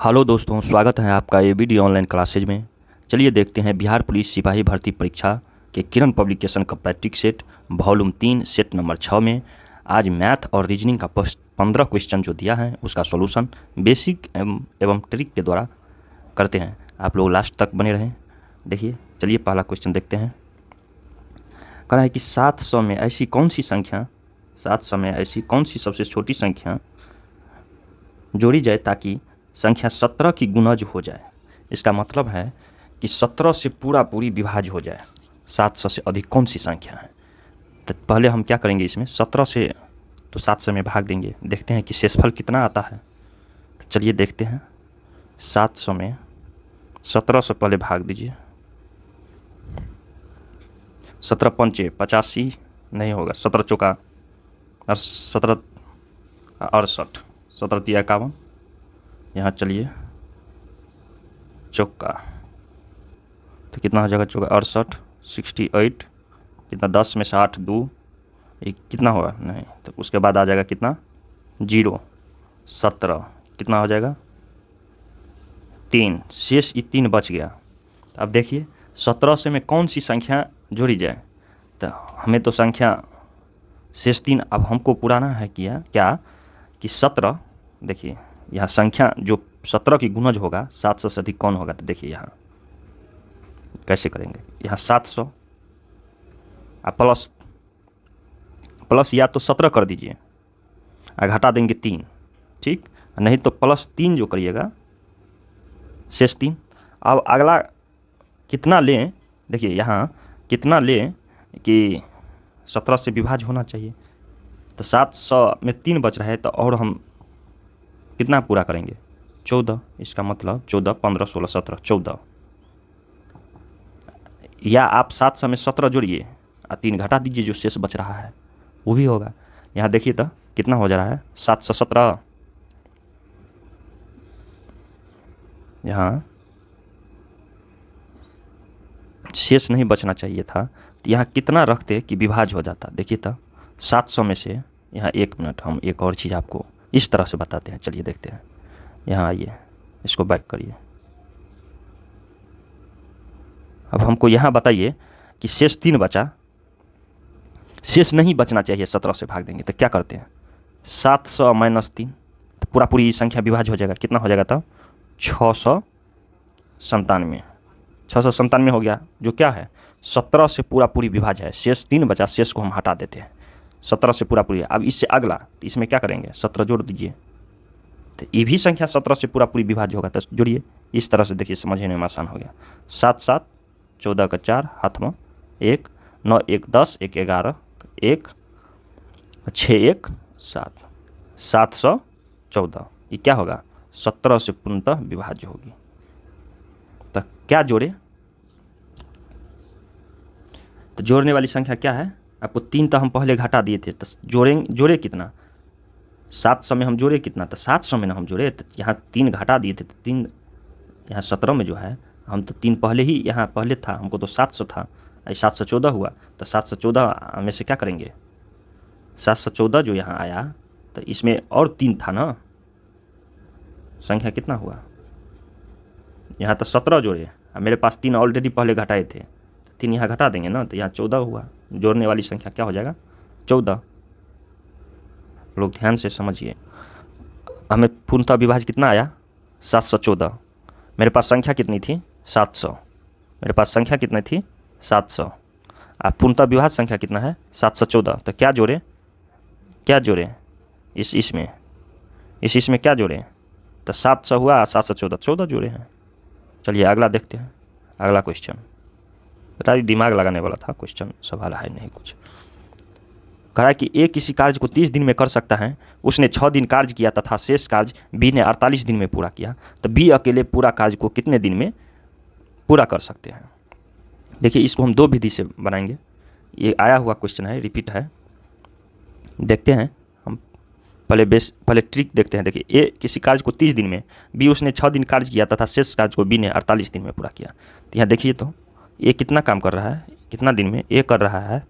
Hello दोस्तों, स्वागत है आपका एबीडी ऑनलाइन क्लासेज में। चलिए देखते हैं बिहार पुलिस सिपाही भर्ती परीक्षा के किरण पब्लिकेशन का practice set volume 3 set number 6 में आज मैथ और रीजनिंग का 15 क्वेश्चन जो दिया है उसका सॉल्यूशन बेसिक एवं ट्रिक के द्वारा करते हैं। आप लोग लास्ट तक बने रहें। देखिए, चलिए पहला क्वेश्चन देखते हैं। कह रहा है कि 700 में ऐसी कौन सी सबसे छोटी संख्या जोड़ी जाए ताकि संख्या 17 की गुणज हो जाए। इसका मतलब है कि 17 से पूरी विभाज्य हो जाए। 700 से अधिक कौन सी संख्या है? तो पहले हम क्या करेंगे, इसमें 17 से तो 700 में भाग देंगे, देखते हैं कि शेषफल कितना आता है। तो चलिए देखते हैं। 700 में 17 से पहले भाग दीजिए। 17 पंचे 85 नहीं होगा, 17 चौका 17 68, 17 तिया 51, यहाँ चलिए चौका तो कितना हो जाएगा, चौका 68 68 कितना, 10 में से 8 2 ये कितना होगा, नहीं तो उसके बाद आ जाएगा कितना 0 17 कितना हो जाएगा 3, शेष ये 3 बच गया। अब देखिए 17 से में कौन सी संख्या जोड़ी जाए, तो हमें तो संख्या शेष 3 अब हमको पुराना है क्या कि 17, देखिए यहाँ संख्या जो 17 की गुणज होगा 700 से अधिक कौन होगा। तो देखिए यहाँ कैसे करेंगे, यहाँ 700 प्लस या तो 17 कर दीजिए और घटा देंगे 3, ठीक, नहीं तो +3 जो करिएगा शेष 3। अब अगला कितना लें, देखिए यहाँ कितना लें कि 17 से विभाज्य होना चाहिए। तो 700 में 3 बच रहा है, तो और हम कितना पूरा करेंगे 14। इसका मतलब 14 15 16 17 14, या आप 700 में 17 जोड़िए और 3 घटा दीजिए, जो शेष बच रहा है वो भी होगा। यहाँ देखिए तो कितना हो जा रहा है 717, यहाँ शेष नहीं बचना चाहिए था, तो यहाँ कितना रखते कि विभाज्य हो जाता। देखिए तो 700 में से यहाँ 1 मिनट हम एक और चीज़ आपको इस तरह से बताते हैं। चलिए देखते हैं, यहाँ आइए, इसको बैक करिए। अब हमको यहाँ बताइए कि शेष 3 बचा, शेष नहीं बचना चाहिए, 17 से भाग देंगे तो क्या करते हैं 700 - 3 तो पूरी संख्या विभाज्य हो जाएगा। कितना हो जाएगा तब 697 हो गया, जो क्या है 17 से पूरी विभाज्य है। शेष 3 बचा, शेष को हम हटा देते हैं, 17 से पूरी। अब इससे अगला, तो इसमें क्या करेंगे 17 जोड़ दीजिए, तो ये भी संख्या 17 से पूरी विभाज्य होगा, तो जोड़िए इस तरह से। देखिए समझने में आसान हो गया। 7 7 14 का 4 हाथ में 1 9 1 10 1 11 1 6 1 7 714, ये क्या होगा 17 से पूर्णतः विभाज्य होगी। तो क्या जोड़े, तो जोड़ने वाली संख्या क्या है, आपको 3 तो हम पहले घटा दिए थे, तो जोड़े कितना 700 में हम जोड़े कितना, तो 700 में ना हम जोड़े, तो यहाँ 3 घटा दिए थे, तो 3 यहाँ 17 में जो है हम तो 3 पहले ही यहाँ पहले था, हमको तो 700 था, 714 हुआ, तो 714 में से क्या करेंगे 714 जो यहाँ आया, तो इसमें और 3 था ना, संख्या कितना हुआ, यहाँ तो 17 जोड़े, मेरे पास 3 ऑलरेडी पहले घटाए थे, तो 3 यहाँ घटा देंगे ना, तो यहाँ 14 हुआ। जोड़ने वाली संख्या क्या हो जाएगा 14। लोग ध्यान से समझिए, हमें पूर्णतः विभाज्य कितना आया 714। मेरे पास संख्या कितनी थी 700, मेरे पास संख्या कितनी थी 700, अब पूर्णतः विभाज्य संख्या कितना है 714। तो क्या जोड़े इसमें क्या जोड़े, तो 700 हुआ 714 14 जोड़े हैं। चलिए अगला देखते हैं। अगला क्वेश्चन बता दी, दिमाग लगाने वाला था क्वेश्चन, सवाल है नहीं कुछ। कहा कि ए किसी कार्य को 30 दिन में कर सकता है, उसने 6 दिन कार्य किया तथा शेष कार्य बी ने 48 दिन में पूरा किया, तो बी अकेले पूरा कार्य को कितने दिन में पूरा कर सकते हैं। देखिए इसको हम 2 विधि से बनाएंगे, ये आया हुआ क्वेश्चन है, रिपीट है। देखते हैं हम पहले ट्रिक देखते हैं। देखिए ए किसी कार्य को 30 दिन में, बी उसने 6 दिन कार्य किया तथा शेष कार्य को बी ने 48 दिन में पूरा किया। तो यहाँ देखिए तो ए कितना काम कर रहा है, कितना दिन में, ए कर रहा है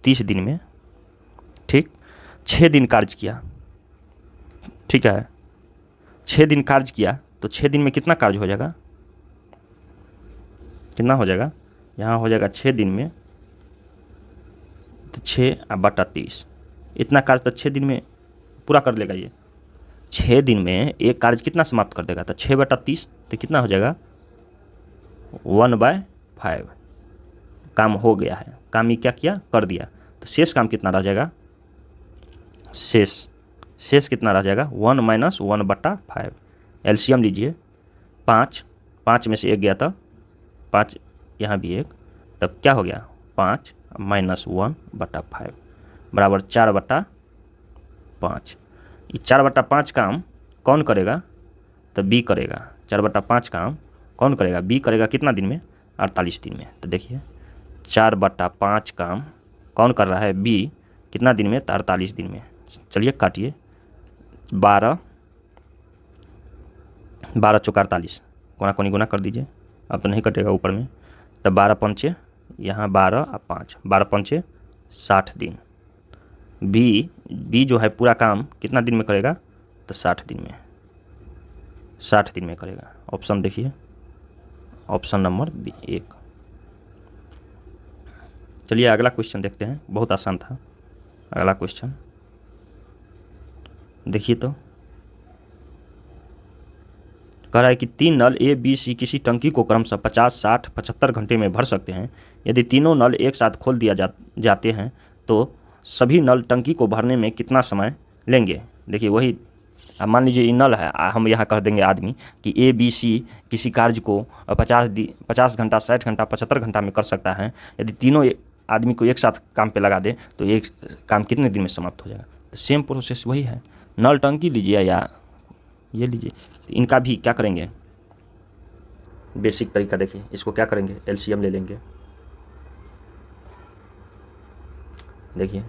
30 दिन में, ठीक, 6 दिन कार्य किया, ठीक है, 6 दिन कार्य किया तो 6 दिन में कितना कार्य हो जाएगा, कितना हो जाएगा, यहाँ हो जाएगा 6 दिन में तो 6/30, इतना कार्य तो 6 दिन में पूरा कर लेगा। ये 6 दिन में एक कार्य कितना समाप्त कर देगा, तो 6/30 तो कितना हो जाएगा 1/5, काम हो गया है, काम ये क्या किया, कर दिया। तो शेष काम कितना रह जाएगा, शेष कितना रह जाएगा 1 - 1/5। एलसीएम लीजिए, 5 में से 1 गया था, 5 यहाँ भी 1, तब क्या हो गया 5 - 1/5 बराबर 4/5। ये 4/5 काम कौन करेगा, तो बी करेगा। 4/5 काम कौन करेगा, बी करेगा। कितना दिन में, 48 दिन में। तो देखिए 4/5 काम कौन कर रहा है, बी, कितना दिन में, तो 48 दिन में। चलिए काटिए, 12 चौका 48, कोना कोनी गुना कर दीजिए, अब तो नहीं कटेगा ऊपर में। तब 12 पंचे, यहाँ 12 और 5, 12 पंचे 60 दिन। बी जो है पूरा काम कितना दिन में करेगा, तो 60 दिन में, 60 दिन में करेगा। ऑप्शन देखिए, ऑप्शन नंबर बी 1। चलिए अगला क्वेश्चन देखते हैं, बहुत आसान था। अगला क्वेश्चन देखिए, तो कह रहा है कि 3 नल ए बी सी किसी टंकी को क्रमशः 50, 60, 75 घंटे में भर सकते हैं। यदि तीनों नल एक साथ खोल दिया जाते हैं तो सभी नल टंकी को भरने में कितना समय लेंगे। देखिए वही, अब मान लीजिए ये नल है, हम यहाँ कह देंगे आदमी कि ए बी सी किसी कार्य को 50 घंटा, 60 घंटा, 75 घंटा में कर सकता है। यदि तीनों आदमी को एक साथ काम पे लगा दे तो एक काम कितने दिन में समाप्त हो जाएगा। तो सेम प्रोसेस वही है, नल टंकी लीजिए या ये लीजिए, तो इनका भी क्या करेंगे, बेसिक तरीका देखिए। इसको क्या करेंगे, एलसीएम ले लेंगे। देखिए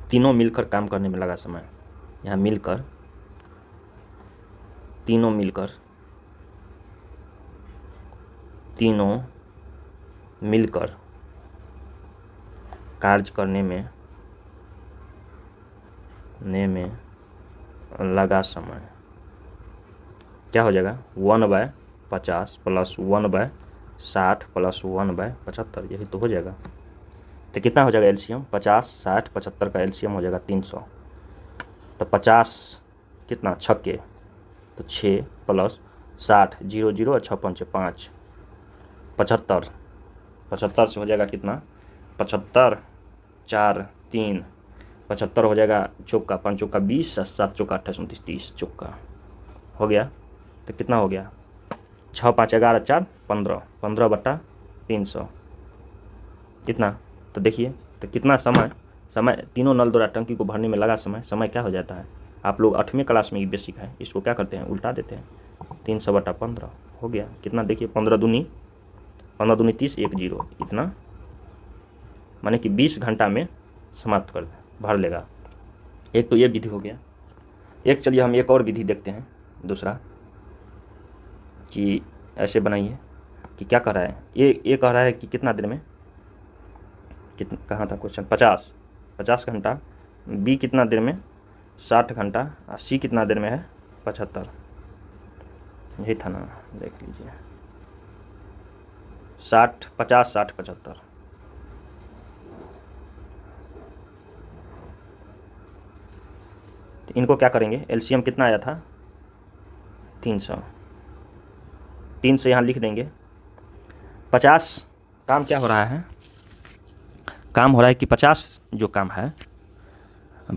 तीनों मिलकर काम करने में लगा समय, यहाँ मिलकर, तीनों मिलकर कार्य करने में लगा समय क्या हो जाएगा, 1/50 प्लस 1/60 प्लस 1/75, यही तो हो जाएगा। तो कितना हो जाएगा एलसीएम, 50, 60, 75 का एलसीएम हो जाएगा 300। तो 50 कितना, छक्के, तो 6 प्लस 60, 0 0 और 6 पंचे 5, 75, 75 से हो जाएगा कितना, 75, 4 3, 75 हो जाएगा चौका, 5 चौका 20, 7 चौका 28, 29, 30 चौका हो गया। तो कितना हो गया, 6 5 11 4 15, 15/300 कितना। तो देखिए तो कितना समय तीनों नल द्वारा टंकी को भरने में लगा समय क्या हो जाता है। आप लोग 8वीं क्लास में ये बेसिक है, इसको क्या करते हैं, उल्टा देते हैं। 300/15 हो गया कितना, देखिए 15 दूनी 30, 1 0, इतना, माने कि 20 घंटा में समाप्त कर भर लेगा। एक तो ये विधि हो गया। एक चलिए हम एक और विधि देखते हैं, दूसरा, कि ऐसे बनाइए कि क्या कह रहा है, ये कह रहा है कि कितना दिन में, कितना कहाँ था क्वेश्चन, 50 घंटा, बी कितना देर में 60 घंटा, और सी कितना देर में है 75, यही था ना, देख लीजिए 60 50 60 75। तो इनको क्या करेंगे, एलसीएम कितना आया था 300, 3 से यहाँ लिख देंगे। 50 काम क्या हो रहा है, काम हो रहा है कि 50 जो काम है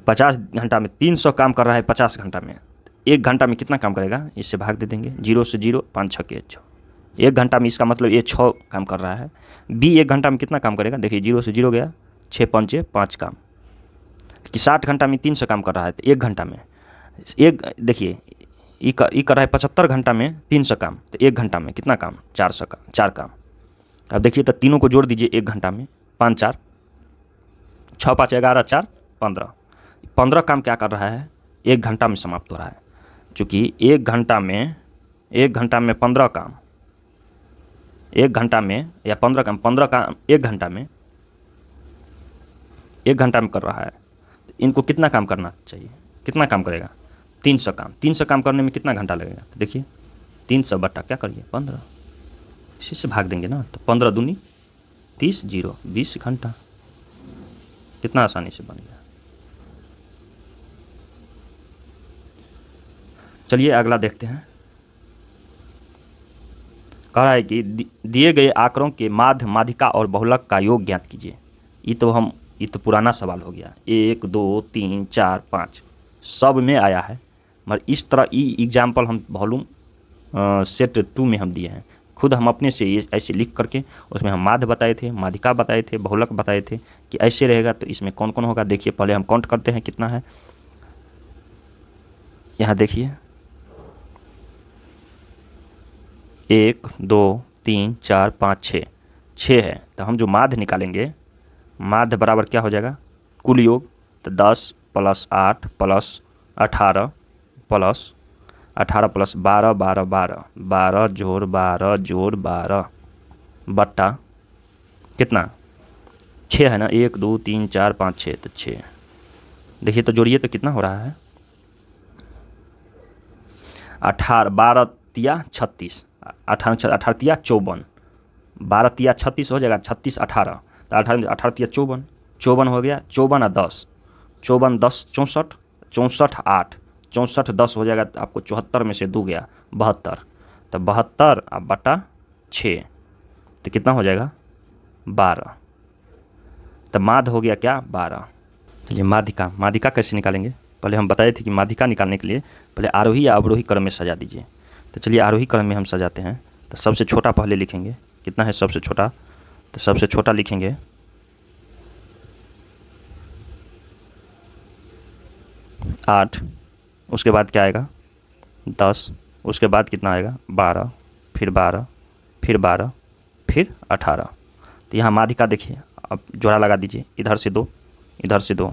50 घंटा में 300 काम कर रहा है 50 घंटा में। 1 घंटा में कितना काम करेगा, इससे भाग दे देंगे, 0 से 0, 5 6 के 6, 1 घंटा में, इसका मतलब ये 6 काम कर रहा है। बी 1 घंटा में कितना काम करेगा, देखिए 0 से 0 गया, 6 पंचे 5 काम, कि 60 घंटा में 300 काम कर रहा है। तो 1 घंटा में देखिए ये कर रहा है 75 घंटा में 300 काम, तो 1 घंटा में कितना काम, 4 काम। अब देखिए तो तीनों को जोड़ दीजिए 1 घंटा में, 5 4, 6 5 11 4 15 काम क्या कर रहा है, 1 घंटा में समाप्त हो रहा है। चूँकि 1 घंटा में 15 काम, 1 घंटा में या 15 काम, 15 काम 1 घंटा में कर रहा है। तो इनको कितना काम करना चाहिए, कितना काम करेगा, 300 काम। 300 काम करने में कितना घंटा लगेगा, तो देखिए 300 बटा क्या करिए 15, इसी से भाग देंगे ना, तो 15 दूनी 30, 0 20 घंटा। कितना आसानी से बन गया। चलिए अगला देखते हैं। कह रहा है कि दिए गए आंकड़ों के माध्य, माध्यिका और बहुलक का योग ज्ञात कीजिए। ये तो पुराना सवाल हो गया। 1 2 3 4 5 सब में आया है, मगर इस तरह एग्जाम्पल हम वॉल्यूम सेट 2 में हम दिए हैं। खुद हम अपने से ये ऐसे लिख करके उसमें हम माध्य बताए थे, माध्यिका बताए थे, बहुलक बताए थे कि ऐसे रहेगा तो इसमें कौन कौन होगा। देखिए पहले हम काउंट करते हैं कितना है। यहाँ देखिए 1 2 3 4 5 6 6 है। तो हम जो माध्य निकालेंगे, माध्य बराबर क्या हो जाएगा कुल योग, तो 10 + 8 + 18 + 18 + 12 12 12 12 जोड़ 12 जोड़ 12 बट्टा कितना 6 है ना, 1 2 3 4 5 6, तो 6। देखिए तो जोड़िए तो कितना हो रहा है 18 12 तिया 36, 18 18 तिया 54, 12 तिया 36 हो जाएगा, 36 18, तो 18 18 तिया 54, 54 हो गया, 54 और 10, 54 10 64, 64 8, 64 10 हो जाएगा, तो आपको 74 में से 2 गया 72, तो 72 अब बटा 6, तो कितना हो जाएगा 12। तो माध्य हो गया क्या 12। चलिए माध्यिका, माध्यिका कैसे निकालेंगे। पहले हम बताए थे कि माध्यिका निकालने के लिए पहले आरोही या अवरोही क्रम में सजा दीजिए। तो चलिए आरोही क्रम में हम सजाते हैं। तो सबसे छोटा पहले लिखेंगे, कितना है सबसे छोटा, तो सबसे छोटा लिखेंगे 8, उसके बाद क्या आएगा 10, उसके बाद कितना आएगा 12, फिर 12, फिर 12, फिर 18। तो यहाँ माध्यिका देखिए, अब जोड़ा लगा दीजिए, इधर से 2 इधर से 2,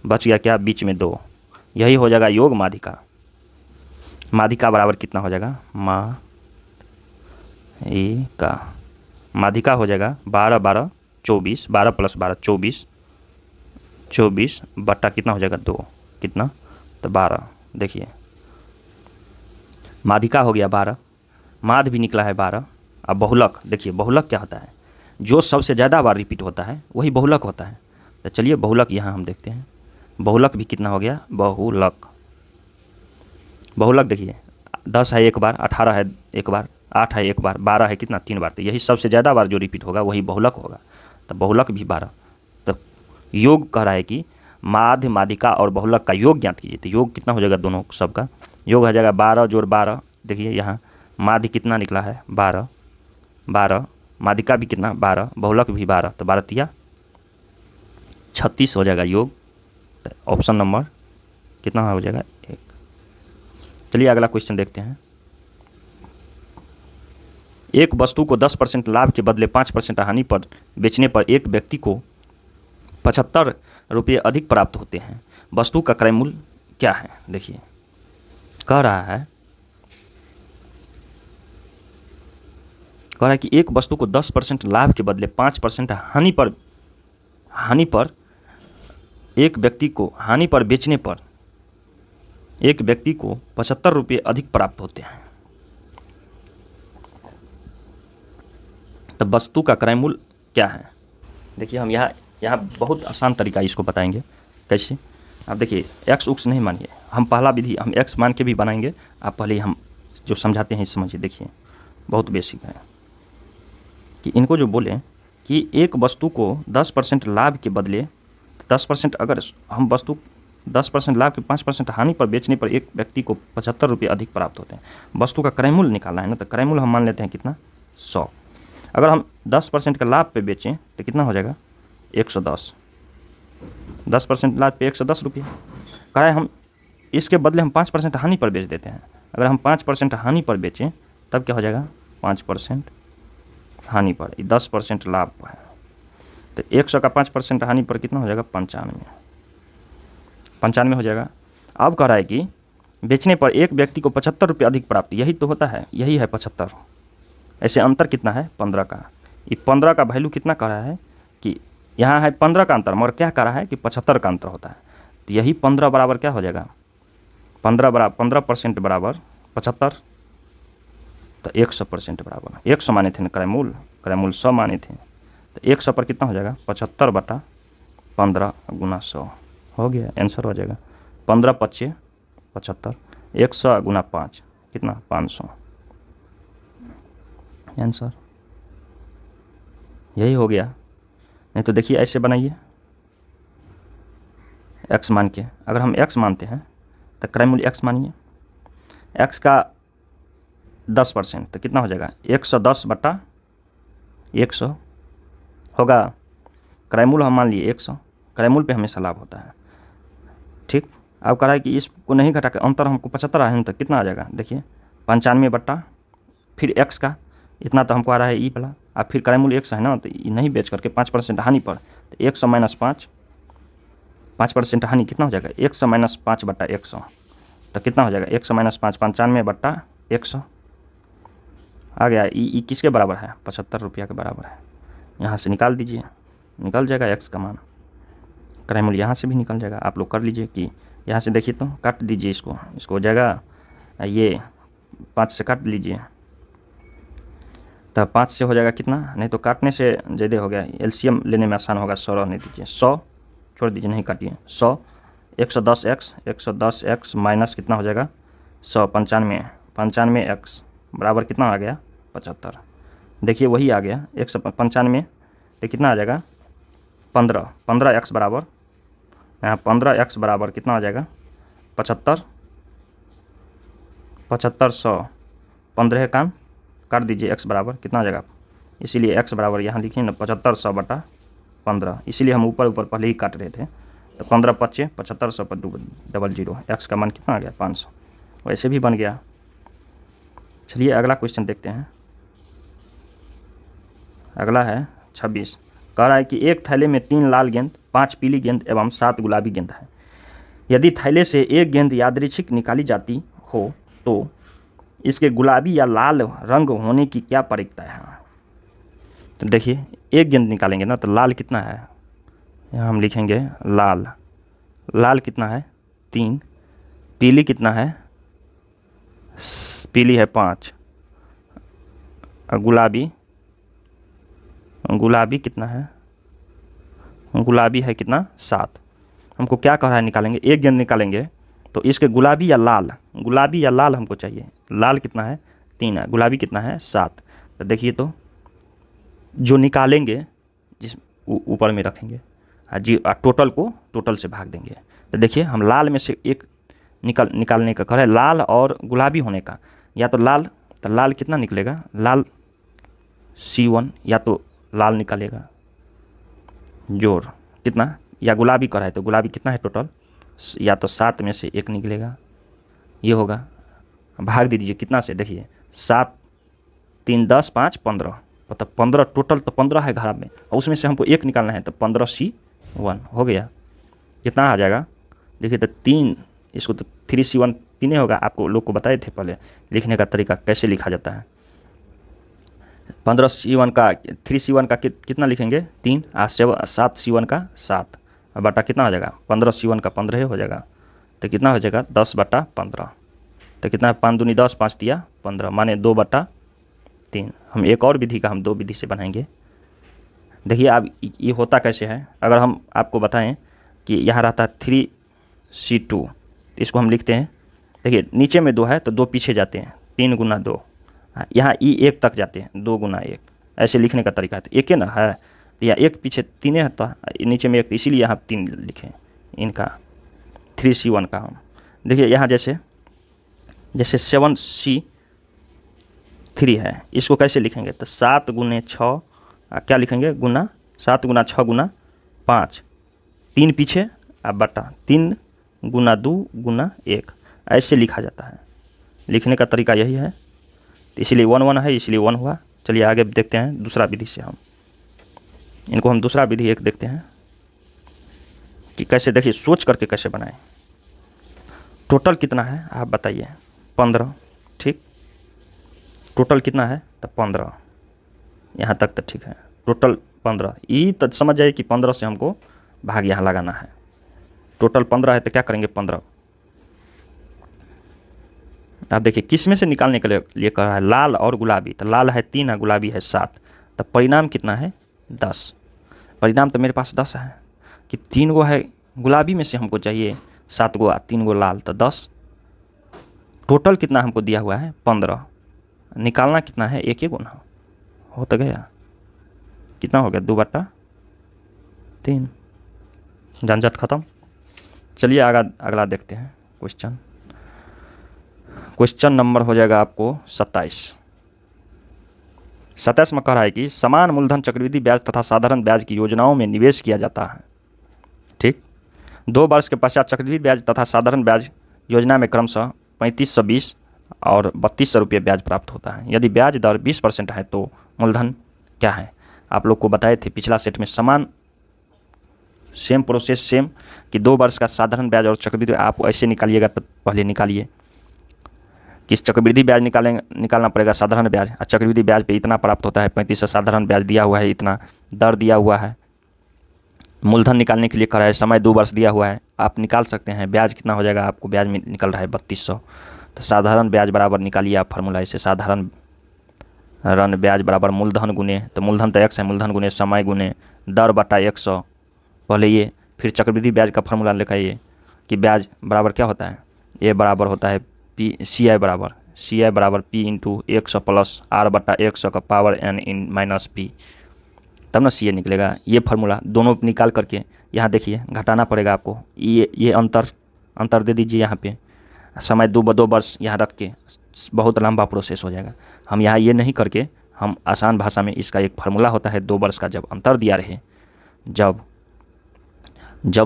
बच गया क्या बीच में 2, यही हो जाएगा योग माध्यिका। माध्यिका बराबर कितना हो जाएगा माध्यिका हो जाएगा 12 12 24, 12 + 12 24, 24 बट्टा कितना हो जाएगा 2, कितना तो 12। देखिए माध्यिका हो गया 12, माध्य भी निकला है 12। अब बहुलक देखिए, बहुलक क्या होता है, जो सबसे ज़्यादा बार रिपीट होता है वही बहुलक होता है। तो चलिए बहुलक यहाँ हम देखते हैं, बहुलक भी कितना हो गया बहुलक। बहुलक देखिए 10 है एक बार, 18 है एक बार, 8 है एक बार, 12 है कितना 3 बार, तो यही सबसे ज़्यादा बार जो रिपीट होगा वही बहुलक होगा। तो बहुलक भी 12। तो योग कह रहा है कि माध्य, माध्यिका और बहुलक का योग ज्ञात कीजिए। तो योग कितना हो जाएगा दोनों सबका, योग हो जाएगा 12 जोड़ 12। देखिए यहाँ माध्य कितना निकला है 12, 12, माध्यिका भी कितना 12, बहुलक भी 12, तो 12 तिया 36 हो जाएगा योग। तो ऑप्शन नंबर कितना हो जाएगा 1। चलिए अगला क्वेश्चन देखते हैं। एक वस्तु को 10% लाभ के बदले 5% हानि पर बेचने पर एक व्यक्ति को 75 रुपये अधिक प्राप्त होते हैं। वस्तु का क्रय मूल्य क्या है। देखिए कह रहा है कि एक वस्तु को 10% लाभ के बदले 5% हानि पर एक व्यक्ति को हानि पर बेचने पर एक व्यक्ति को 75 रुपये अधिक प्राप्त होते हैं। तो वस्तु का क्रय मूल्य क्या है। देखिए हम यहाँ बहुत आसान तरीका इसको बताएंगे कैसे। आप देखिए एक्स उक्स नहीं मानिए, हम पहला विधि हम एक्स मान के भी बनाएंगे। आप पहले हम जो समझाते हैं समझिए। देखिए बहुत बेसिक है कि इनको जो बोले कि एक वस्तु को 10% लाभ के बदले 10%, अगर हम वस्तु 10% लाभ के 5% हानि पर बेचने पर एक व्यक्ति को 75 रुपये अधिक प्राप्त होते हैं। वस्तु का क्रय मूल्य निकालना है ना, तो क्रय मूल्य हम मान लेते हैं कितना 100। अगर हम 10% का लाभ पे बेचें तो कितना हो जाएगा 110। 10% लाभ पे 110 रुपये। कहे हम इसके बदले हम 5% हानि पर बेच देते हैं। अगर हम 5% हानि पर बेचें तब क्या हो जाएगा 5% हानि पर, 10% लाभ है तो 100 का 5% हानि पर कितना हो जाएगा 95 हो जाएगा। अब कह रहा है कि बेचने पर एक व्यक्ति को 75 रुपये अधिक प्राप्त, यही तो होता है, यही है 75। ऐसे अंतर कितना है 15 का। ये 15 का वैल्यू कितना कह रहा है कि यहाँ है 15 का अंतर, मगर क्या कह रहा है कि 75 का अंतर होता है। तो यही 15 बराबर क्या हो जाएगा 15% बराबर 75। तो 100% बराबर 100 माने थे ना क्रयमूल 100 माने थे, तो 100 पर कितना हो जाएगा 75/15 गुना 100 हो गया, आंसर हो जाएगा 15×5 = 75, 100 गुना 5 कितना 500, आंसर यही हो गया। नहीं तो देखिए ऐसे बनाइए, x मान के, अगर हम x मानते हैं तो क्रयमूल्य x मानिए, x का 10% तो कितना हो जाएगा 110/100 होगा। क्रयमूल्य हम मान लिए 100, क्रयमूल्य पे हमेशा लाभ होता है, ठीक। अब कह रहा है कि इसको नहीं घटा के अंतर हमको 75 है तो कितना आ जाएगा, देखिए 95 बटा फिर x का इतना तो हमको आ रहा है ई वाला, अब फिर क्रयमूल्य 100 है ना, तो ये नहीं बेच करके 5% हानि पर, तो 100 - 5% हानि कितना हो जाएगा 100 - 5/100 तो कितना हो जाएगा 100 - 5 95/100 आ गया। ई किसके बराबर है 75 रुपया के बराबर है। यहाँ से निकाल दीजिए, निकल जाएगा x का मान, क्रयमूल्य यहाँ से भी निकल जाएगा। आप लोग कर लीजिए कि यहाँ से देखिए तो काट दीजिए इसको हो जाएगा, ये 5 से काट लीजिए तो 5 से हो जाएगा कितना, नहीं तो काटने से ज़्यादा हो गया, एलसीएम लेने में आसान होगा। 100 रहने दीजिए, 100 छोड़ दीजिए, नहीं काटिए, 100 110x माइनस कितना हो जाएगा 100 95x बराबर कितना आ गया 75। देखिए वही आ गया 195 तो कितना आ जाएगा 15x बराबर, यहाँ 15x बराबर कितना आ जाएगा 75 100 15 काम काट दीजिए, x बराबर कितना आ जाएगा, इसीलिए x बराबर यहाँ लिखिए ना 75/15, इसीलिए हम ऊपर पहले ही काट रहे थे। तो 15×5 = 7500 पर 00, x का मान कितना आ गया 500, वैसे भी बन गया। चलिए अगला क्वेश्चन देखते हैं। अगला है 26, कह रहा है कि एक थैले में 3 लाल गेंद 5 पीली गेंद एवं 7 गुलाबी गेंद है। यदि थैले से एक गेंद यादृच्छिक निकाली जाती हो तो इसके गुलाबी या लाल रंग होने की क्या प्रायिकता है। तो देखिए एक गेंद निकालेंगे ना, तो लाल कितना है, यहाँ हम लिखेंगे लाल कितना है 3, पीली कितना है, पीली है 5, और गुलाबी कितना है, गुलाबी है कितना 7। हमको क्या कह रहा है निकालेंगे, एक गेंद निकालेंगे तो इसके गुलाबी या लाल हमको चाहिए। लाल कितना है 3 है, गुलाबी कितना है 7। तो देखिए तो जो निकालेंगे जिस ऊपर में रखेंगे जी, टोटल से भाग देंगे। तो देखिए हम लाल में से एक निकालने का कह रहे हैं, लाल और गुलाबी होने का, या तो लाल कितना निकलेगा, लाल C1, या तो लाल निकालेगा जोड़ कितना, या गुलाबी कर है तो गुलाबी कितना है टोटल, या तो 7 में से 1 निकलेगा, ये होगा। भाग दे दीजिए कितना से, देखिए 7 3 10 5 15, मतलब 15 टोटल, तो 15 है घर में और उसमें से हमको 1 निकालना है, तो 15C1 हो गया। कितना आ जाएगा देखिए, तो 3, इसको तो 3C1 3 होगा। आपको लोग को बताए थे पहले लिखने का तरीका कैसे लिखा जाता है। 15C1 का 3C1 का कितना लिखेंगे 3, 7C1 का 7 बटा कितना हो जाएगा 15C1 का 15 हो जाएगा, तो कितना हो जाएगा 10/15। तो कितना है 5 दूनी 10 5 तिया 15 माने 2/3। हम एक और विधि का हम 2 विधि से बनाएंगे। देखिए अब ये होता कैसे है, अगर हम आपको बताएं कि यहाँ रहता है 3C2, इसको हम लिखते हैं, देखिए नीचे में 2 है तो 2 पीछे जाते हैं, 3 × 2, यहाँ E1 तक जाते हैं 2 × 1, ऐसे लिखने का तरीका है। तो 1 है ना है, तो या 1 पीछे 3 है तो नीचे में 1, तो इसीलिए यहाँ 3 लिखें इनका 3C1 का। हम देखिए यहाँ जैसे 7C3 है, इसको कैसे लिखेंगे, तो 7 × 6 क्या लिखेंगे गुना, 7 × 6 × 5, 3 पीछे अब बटा 3 × 2 × 1, ऐसे लिखा जाता है। लिखने का तरीका यही है, तो इसलिए 1 1 है, इसलिए 1 हुआ। चलिए आगे देखते हैं दूसरा विधि से, हम दूसरा विधि एक देखते हैं कि कैसे, देखिए सोच करके कैसे बनाएं। टोटल कितना है आप बताइए 15, ठीक, टोटल कितना है तो 15, यहाँ तक तो ठीक है, टोटल 15। ये तो समझ जाइए कि 15 से हमको भाग यहाँ लगाना है। टोटल 15 है तो क्या करेंगे 15, तो आप देखिए किस में से निकालने के लिए कह रहा है, लाल और गुलाबी। तो लाल है 3 और गुलाबी है 7, तो परिणाम कितना है 10। परिणाम तो मेरे पास 10 है कि 3 गो है गुलाबी में से हमको चाहिए 7 गो 3 गो लाल, तो 10। टोटल कितना हमको दिया हुआ है 15। निकालना कितना है 1 1 गुना, हो तो गया। कितना हो गया 2/3, झंझट खत्म। चलिए अगला देखते हैं क्वेश्चन। क्वेश्चन नंबर हो जाएगा आपको 27। 27 में कह रहा है कि समान मूलधन चक्रवृद्धि ब्याज तथा साधारण ब्याज की योजनाओं में निवेश किया जाता है। ठीक, 2 वर्ष के पश्चात चक्रवृद्धि ब्याज तथा साधारण ब्याज योजना में क्रमशः 3520 और 3200 रुपये ब्याज प्राप्त होता है। यदि ब्याज दर 20% है तो मूलधन क्या है। आप लोग को बताए थे पिछला सेट में, समान सेम प्रोसेस सेम कि 2 वर्ष का साधारण ब्याज और चक्रवृद्धि आप ऐसे निकालिएगा, तो पहले निकालिए कि चक्रवृद्धि ब्याज निकालना पड़ेगा, साधारण ब्याज, और चक्रवृद्धि ब्याज पे इतना प्राप्त होता है 3500, साधारण ब्याज दिया हुआ है इतना, दर दिया हुआ है। मूलधन निकालने के लिए कह रहा है, समय 2 वर्ष दिया हुआ है, आप निकाल सकते हैं। ब्याज कितना हो जाएगा, आपको ब्याज में निकल रहा है 3200, तो साधारण ब्याज बराबर निकालिए आप फार्मूला इसे, साधारण ब्याज बराबर मूलधन गुने, तो मूलधन तो x है, मूलधन गुने समय गुने दर बटा 100 पहले ये, फिर चक्रवृद्धि ब्याज का फार्मूला लिखाइए कि ब्याज बराबर क्या होता है, ये बराबर होता है सी आई बराबर P इंटू 100 प्लस R बटा 100 का पावर n इन माइनस P, तब ना सी निकलेगा। ये फार्मूला दोनों निकाल करके यहाँ देखिए घटाना पड़ेगा आपको, ये अंतर दे दीजिए यहाँ पे, समय 2 वर्ष यहाँ रख के बहुत लंबा प्रोसेस हो जाएगा। हम यहाँ ये नहीं करके हम आसान भाषा में, इसका एक फार्मूला होता है 2 वर्ष का जब अंतर दिया रहे, जब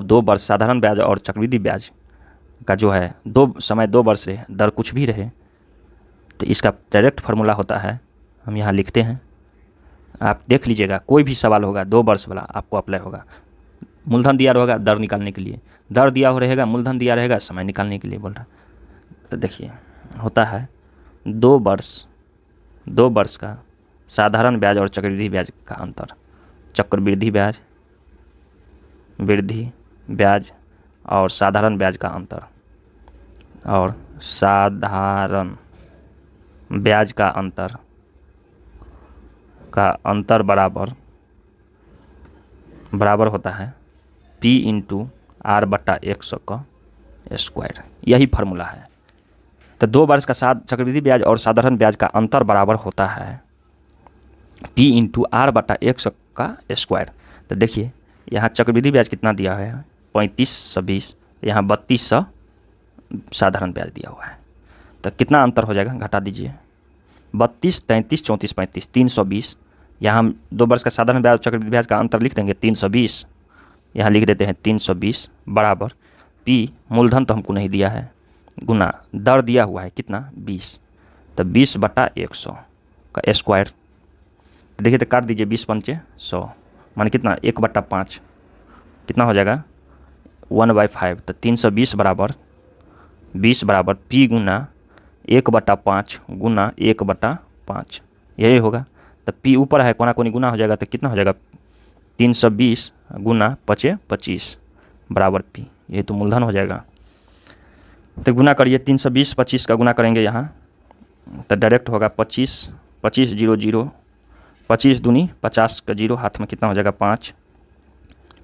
2 वर्ष साधारण ब्याज और चक्रवृद्धि ब्याज का जो है 2 वर्ष रहे, दर कुछ भी रहे, तो इसका डायरेक्ट फार्मूला होता है, हम यहाँ लिखते हैं, आप देख लीजिएगा। कोई भी सवाल होगा 2 वर्ष वाला आपको अप्लाई होगा, मूलधन दिया रहेगा दर निकालने के लिए, दर दिया हो रहेगा, मूलधन दिया रहेगा समय निकालने के लिए बोल रहा। तो देखिए होता है 2 वर्ष का साधारण ब्याज और चक्रवृद्धि ब्याज का अंतर, चक्रवृद्धि ब्याज, वृद्धि ब्याज और साधारण ब्याज का अंतर, और साधारण ब्याज का अंतर बराबर होता है P इंटू R बटा 100 का स्क्वायर। यही फार्मूला है। तो 2 वर्ष का चक्रवृद्धि ब्याज और साधारण ब्याज का अंतर बराबर होता है P इंटू R बटा 100 का स्क्वायर। तो देखिए यहाँ चक्रवृद्धि ब्याज कितना दिया है 3520, यहाँ 3200 साधारण ब्याज दिया हुआ है, तो कितना अंतर हो जाएगा, घटा दीजिए। 32, 33, 34, 35, 320। यहाँ हम 2 वर्ष का साधारण ब्याज चक्रवृद्धि ब्याज का अंतर लिख देंगे 320, यहाँ लिख देते हैं 320 बराबर P, मूलधन तो हमको नहीं दिया है, गुना दर दिया हुआ है कितना 20, तो 20 बटा 100 का स्क्वायर। देखिए तो काट दीजिए, 20 पंचे 100 माने कितना 1/5, कितना हो जाएगा 1/5, तो 320 बराबर 20 बराबर P गुना 1/5 गुना 1/5, यही होगा। तो P ऊपर है, कोना कोनी गुना हो जाएगा, तो कितना हो जाएगा 320 गुना 5 25 बराबर P, ये तो मूलधन हो जाएगा। तो गुना करिए 320 25 का गुना करेंगे यहाँ, तो डायरेक्ट होगा 25 25 0 0, 25 दूनी 50 का 0 हाथ में कितना हो जाएगा 5,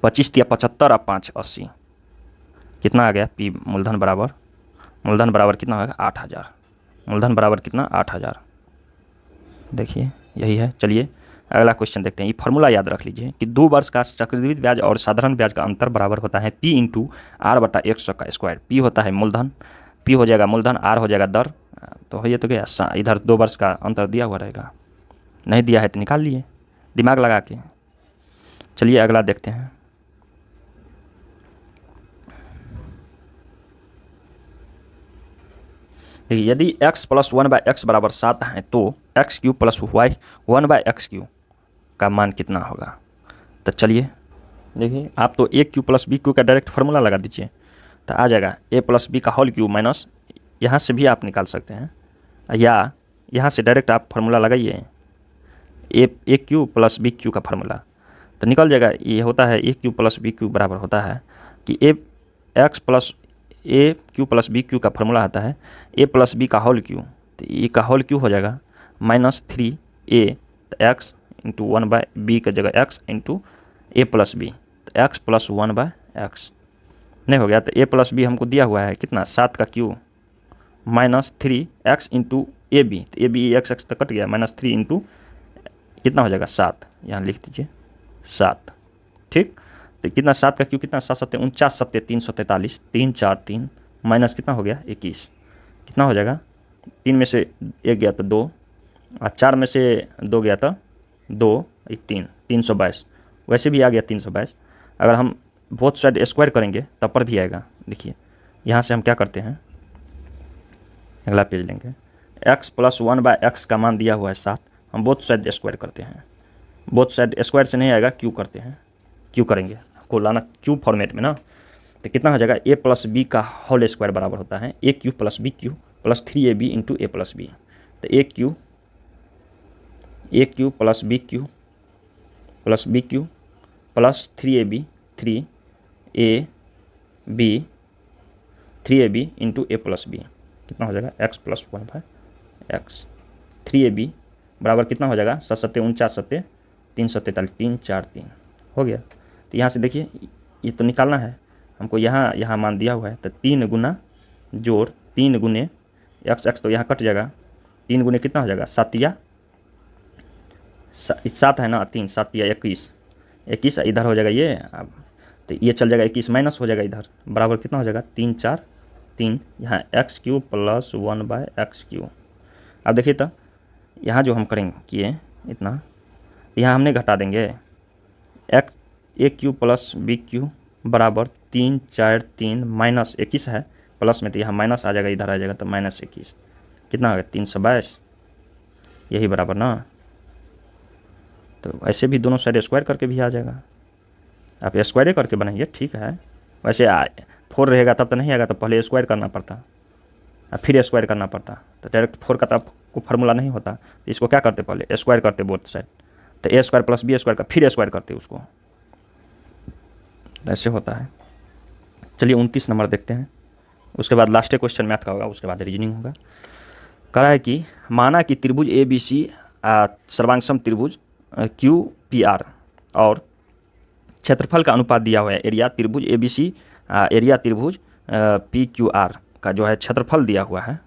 25 या 75 और 5 80, कितना आ गया P मूलधन बराबर कितना होगा 8000, मूलधन बराबर कितना 8000। देखिए यही है। चलिए अगला क्वेश्चन देखते हैं। ये फार्मूला याद रख लीजिए कि 2 वर्ष का चक्रवृद्धि ब्याज और साधारण ब्याज का अंतर बराबर होता है P इंटू R बटा 100 का स्क्वायर। P होता है मूलधन, P हो जाएगा मूलधन, R हो जाएगा दर, तो ये तो क्या इधर 2 वर्ष का अंतर दिया हुआ रहेगा, नहीं दिया है तो निकाल लिए दिमाग लगा के। चलिए अगला देखते हैं। देखिए यदि x प्लस 1/x बराबर 7 है तो x³ प्लस y 1/x³ का मान कितना होगा। तो चलिए देखिए, आप तो a³ प्लस b³ का डायरेक्ट फार्मूला लगा दीजिए, तो आ जाएगा a प्लस b का होल क्यूब माइनस, यहाँ से भी आप निकाल सकते हैं, या यहाँ से डायरेक्ट आप फार्मूला लगाइए a³ प्लस b³ का फार्मूला, तो निकल जाएगा। ये होता है a³ प्लस b³ बराबर होता है कि x प्लस ए क्यू प्लस बी, क्यू का फॉर्मूला आता है ए प्लस बी का होल क्यू, तो ए का होल क्यू हो जाएगा -3 ए, तो एक्स इंटू 1/b की जगह x into A plus B, तो एक्स प्लस 1/x नहीं हो गया। तो ए प्लस बी हमको दिया हुआ है कितना 7 का Q -3 X into A B, तो ए बी एक्स एक्स तक कट गया, -3 इंटू कितना हो जाएगा 7, यहाँ लिख दीजिए 7। ठीक, तो कितना 7 का क्यू कितना 7 7 49 7 343, 3 4 3 माइनस कितना हो गया 21, कितना हो जाएगा 3 में से 1 गया तो 2 और 4 में से 2 गया तो 2 3 322, वैसे भी आ गया 322। अगर हम बोथ साइड स्क्वायर करेंगे तब पर भी आएगा। देखिए यहाँ से हम क्या करते हैं, अगला पेज लेंगे, x प्लस 1/x का मान दिया हुआ है 7, हम बोथ साइड स्क्वायर करते हैं, बोथ साइड स्क्वायर से नहीं आएगा क्यू करते हैं, क्यू करेंगे, आपको लाना क्यू फॉर्मेट में ना, तो कितना हो जाएगा ए प्लस बी का होल स्क्वायर बराबर होता है A cube plus B cube plus 3ab into A plus B, तो A cube plus B cube plus 3ab 3ab into A plus B, कितना हो जाएगा x प्लस 1/x, 3ab बराबर कितना हो जाएगा 7 7 49 7 343 3 4 3 हो गया। तो यहाँ से देखिए ये तो निकालना है हमको, यहाँ मान दिया हुआ है, तो 3 गुना जोड़ 3 गुने x तो यहाँ कट जाएगा, 3 गुने कितना हो जाएगा 7 या 7 है ना, 3 7 या 21 इधर हो जाएगा ये, अब तो ये चल जाएगा 21 माइनस हो जाएगा इधर, बराबर कितना हो जाएगा 3 4 3, यहाँ x Q plus 1/x Q. अब देखिए तो यहाँ जो हम करेंगे किए इतना, यहाँ हमने घटा देंगे एक्स ए क्यू प्लस बी क्यू बराबर 3 4 3 माइनस 21 है, प्लस में तो यहाँ माइनस आ जाएगा, इधर आ जाएगा तो -21, कितना होगा 322, यही बराबर ना। तो ऐसे भी दोनों साइड स्क्वायर करके भी आ जाएगा, आप स्क्वायर करके बनाइए ठीक है, वैसे 4 रहेगा तब तो नहीं आएगा, तो पहले स्क्वायर करना पड़ता और फिर स्क्वायर करना पड़ता, तो डायरेक्ट 4 का तो आपको फार्मूला नहीं होता, तो इसको क्या करते पहले स्क्वायर करते बोथ साइड, तो ए स्क्वायर प्लस बी स्क्वायर का फिर स्क्वायर करते उसको, ऐसे होता है। चलिए 29 नंबर देखते हैं, उसके बाद लास्ट क्वेश्चन मैथ का होगा, उसके बाद रीजनिंग होगा। कह रहा है कि माना कि त्रिभुज ए बी सी सर्वांगसम त्रिभुज क्यू पी आर और क्षेत्रफल का अनुपात दिया हुआ है, एरिया त्रिभुज ए बी सी एरिया त्रिभुज पी क्यू आर का जो है क्षेत्रफल दिया हुआ है,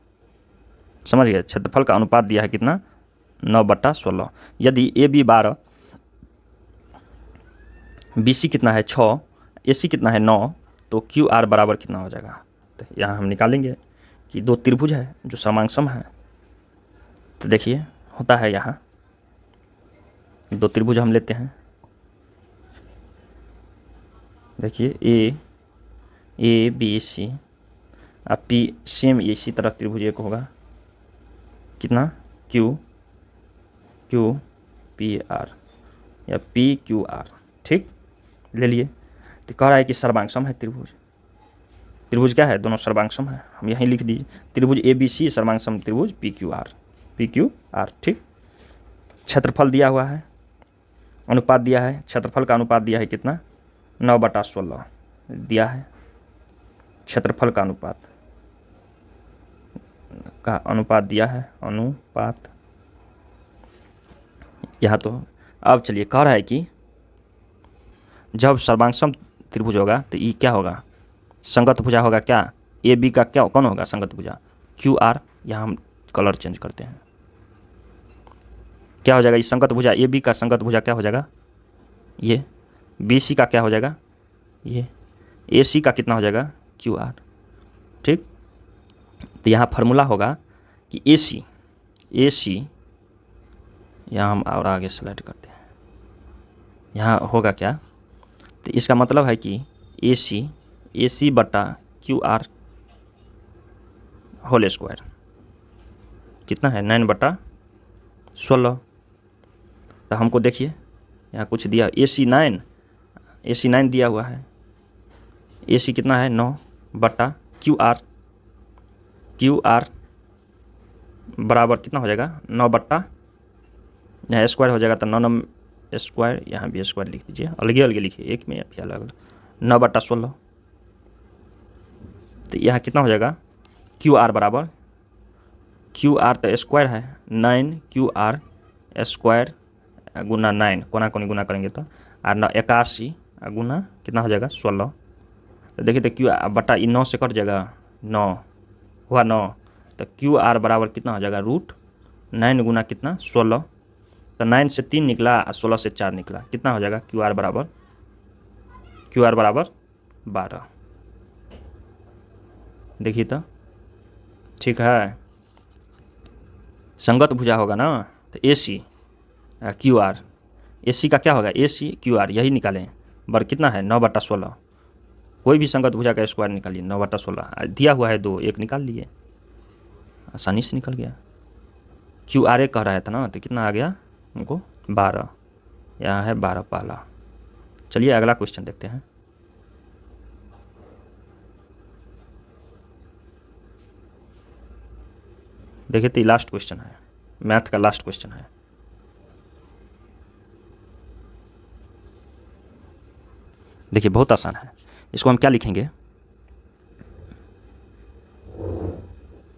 समझ गए, क्षेत्रफल का अनुपात दिया है कितना 9/16, यदि ए बी 12 बी सी कितना है 6 ए सी कितना है 9, तो क्यू आर बराबर कितना हो जाएगा। तो यहाँ हम निकालेंगे कि दो त्रिभुज है जो समांगसम है, तो देखिए होता है यहाँ दो त्रिभुज हम लेते हैं, देखिए ए बी सी अब पी सेम इसी तरह त्रिभुज एक होगा कितना क्यू पी आर या पी क्यू आर, ठीक ले लिए। तो कह रहा है कि सर्वांगसम है त्रिभुज क्या है, दोनों सर्वांगसम है, हम यहीं लिख दीजिए त्रिभुज ए बी सी सर्वांगसम त्रिभुज पी क्यू आर, ठीक। क्षेत्रफल दिया हुआ है, अनुपात दिया है, क्षेत्रफल का अनुपात दिया है कितना 9/16 दिया है, क्षेत्रफल का अनुपात दिया है, अनुपात यहाँ तो। अब चलिए कह रहा है कि जब सर्वांगसम त्रिभुज होगा तो ये क्या होगा, संगत भुजा होगा, क्या ए बी का क्या कौन होगा संगत भुजा क्यू आर, यहाँ हम कलर चेंज करते हैं, क्या हो जाएगा इस संगत भुजा ए बी का संगत भुजा क्या हो जाएगा, ये बी सी का क्या हो जाएगा, ये ए सी का कितना हो जाएगा क्यू आर, ठीक। तो यहाँ फार्मूला होगा कि ए सी यहाँ हम और आगे सेलेक्ट करते हैं, यहाँ होगा क्या, तो इसका मतलब है कि ए सी बटा क्यू आर होल स्क्वायर कितना है 9/16। तो हमको देखिए यहाँ कुछ दिया ए सी 9 दिया हुआ है, ए सी कितना है 9/क्यू आर बराबर कितना हो जाएगा 9 यहाँ स्क्वायर हो जाएगा तो 9 स्क्वायर, यहाँ भी स्क्वायर लिख दीजिए, अलग लिखिए एक में या फिर अलग 9/16। तो यहाँ कितना हो जाएगा क्यू आर बराबर, क्यू आर तो स्क्वायर है 9 क्यू आर स्क्वायर गुना 9, कोना कोनी गुना करेंगे तो और 81 गुना कितना हो जाएगा 16। तो देखिए तो क्यू बटा 9 से कट जाएगा 9 हुआ 9, तो क्यू आर बराबर कितना हो जाएगा √9 गुना कितना 16। तो 9 से 3 निकला और 16 से 4 निकला, कितना हो जाएगा क्यू आर बराबर 12। देखिए तो ठीक है, संगत भुजा होगा ना, तो ए सी क्यू आर, ए सी का क्या होगा ए सी क्यू आर, यही निकालें बर कितना है 9/16। कोई भी संगत भुजा का स्क्वायर निकालिए 9/16, दिया हुआ है 2, 1 निकाल लिए, आसानी से निकल गया। क्यू आर ए कह रहा था ना, तो कितना आ गया हमको 12, यहाँ है 12 पहला। चलिए अगला क्वेश्चन देखते हैं। देखिए तो लास्ट क्वेश्चन है, मैथ का लास्ट क्वेश्चन है। देखिए बहुत आसान है, इसको हम क्या लिखेंगे,